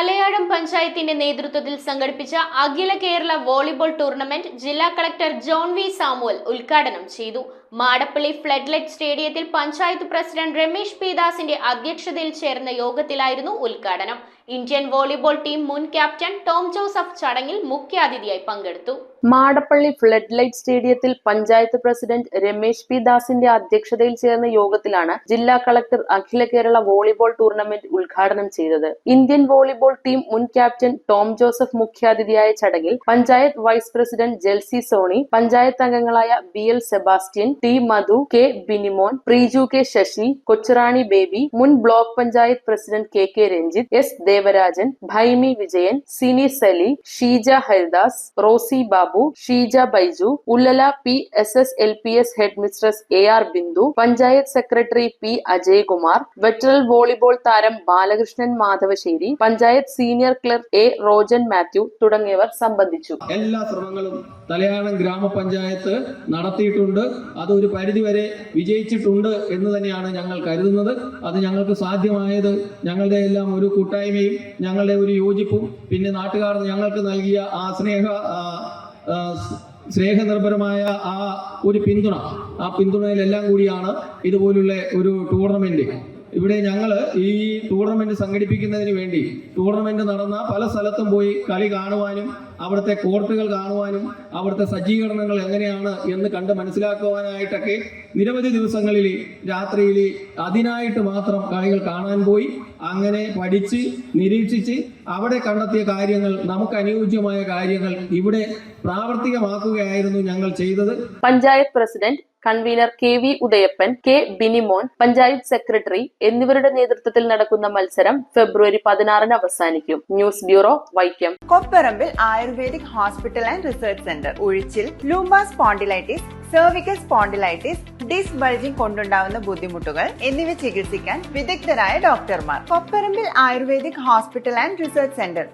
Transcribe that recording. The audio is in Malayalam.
തലയാഴം പഞ്ചായത്തിന്റെ നേതൃത്വത്തിൽ സംഘടിപ്പിച്ച അഖില കേരള വോളിബോൾ ടൂർണമെന്റ് ജില്ലാ കളക്ടർ ജോൺ വി സാമുവൽ ഉദ്ഘാടനം ചെയ്തു. മാടപ്പള്ളി ഫ്ലഡ്ലൈറ്റ് സ്റ്റേഡിയത്തിൽ പഞ്ചായത്ത് പ്രസിഡന്റ് രമേശ് പി ദാസിന്റെ അധ്യക്ഷതയിൽ ചേർന്ന യോഗത്തിലായിരുന്നു ഉദ്ഘാടനം. ഇന്ത്യൻ വോളിബോൾ ടീം മുൻ ക്യാപ്റ്റൻ ടോം ജോസഫ് ചടങ്ങിൽ മുഖ്യാതിഥിയായി പങ്കെടുത്തു. മാടപ്പള്ളി ഫ്ലഡ്ലൈറ്റ് സ്റ്റേഡിയത്തിൽ പഞ്ചായത്ത് പ്രസിഡന്റ് രമേശ് പി ദാസിന്റെ അധ്യക്ഷതയിൽ ചേർന്ന യോഗത്തിലാണ് ജില്ലാ കളക്ടർ അഖില കേരള വോളിബോൾ ടൂർണമെന്റ് ഉദ്ഘാടനം ചെയ്തത്. ഇന്ത്യൻ വോളിബോൾ ടീം മുൻ ക്യാപ്റ്റൻ ടോം ജോസഫ് മുഖ്യാതിഥിയായ ചടങ്ങിൽ panchayat vice president Jelsy Sony, panchayat അംഗങ്ങളായ B L Sebastian, T Madhu, K Binimon, Preeju K Sasi, Kochurani Baby, മുൻ block panchayat president K K Ranjith, S Devarajan, Bhaimi Vijayan, Sini Sali, Sheeja Haridas, Rosy Babu, Sheeja Baiju, Ullala P S S L P S head mistress A R Bindu, panchayat secretary P Ajaykumar, veteran volleyball താരം Balakrishnan Madhavassery, panchayat senior clerk A Rojan Mathew തുടങ്ങിയവർ സംബന്ധിച്ചു. എല്ലാ ശ്രമങ്ങളും തലയാഴം ഗ്രാമപഞ്ചായത്ത് നടത്തിയിട്ടുണ്ട്. അത് ഒരു പരിധിവരെ വിജയിച്ചിട്ടുണ്ട് എന്ന് തന്നെയാണ് ഞങ്ങൾ കരുതുന്നത്. അത് ഞങ്ങൾക്ക് സാധ്യമായത് ഞങ്ങളുടെ എല്ലാം ഒരു കൂട്ടായ്മയും ഞങ്ങളുടെ ഒരു യോജിപ്പും പിന്നെ നാട്ടുകാർ ഞങ്ങൾക്ക് നൽകിയ ആ സ്നേഹനിർഭരമായ ആ ഒരു പിന്തുണ, ആ പിന്തുണയിലെല്ലാം കൂടിയാണ് ഇതുപോലുള്ള ഒരു ടൂർണമെന്റ്. ഇവിടെ ഞങ്ങൾ ഈ ടൂർണമെന്റ് സംഘടിപ്പിക്കുന്നതിന് വേണ്ടി ടൂർണമെന്റ് നടന്ന പല സ്ഥലത്തും പോയി കളി കാണുവാനും അവിടുത്തെ കോർട്ടുകൾ കാണുവാനും അവിടുത്തെ സജ്ജീകരണങ്ങൾ എങ്ങനെയാണ് എന്ന് കണ്ട് മനസ്സിലാക്കുവാനായിട്ടൊക്കെ നിരവധി ദിവസങ്ങളിൽ രാത്രിയിൽ അതിനായിട്ട് മാത്രം കളികൾ കാണാൻ പോയി. അങ്ങനെ പഠിച്ച് നിരീക്ഷിച്ച് അവിടെ കണ്ടെത്തിയ കാര്യങ്ങൾ, നമുക്ക് അനുയോജ്യമായ കാര്യങ്ങൾ ഇവിടെ പ്രാവർത്തികമാക്കുകയായിരുന്നു ഞങ്ങൾ ചെയ്തത്. Panchayat president, convener K V Udayappan, K Binimon, panchayat secretary എന്നിവരുടെ നേതൃത്വത്തിൽ നടക്കുന്ന മത്സരം ഫെബ്രുവരി 16 അവസാനിക്കും. News bureau, Vaikom. Kopparambil Ayurvedic hospital and research centre. ഉഴിച്ചിൽ, lumbar spondylitis, cervical spondylitis, disc bulging കൊണ്ടുണ്ടാവുന്ന ബുദ്ധിമുട്ടുകൾ എന്നിവ ചികിത്സിക്കാൻ വിദഗ്ധരായ ഡോക്ടർമാർ. Kopparambil Ayurvedic hospital and research centre.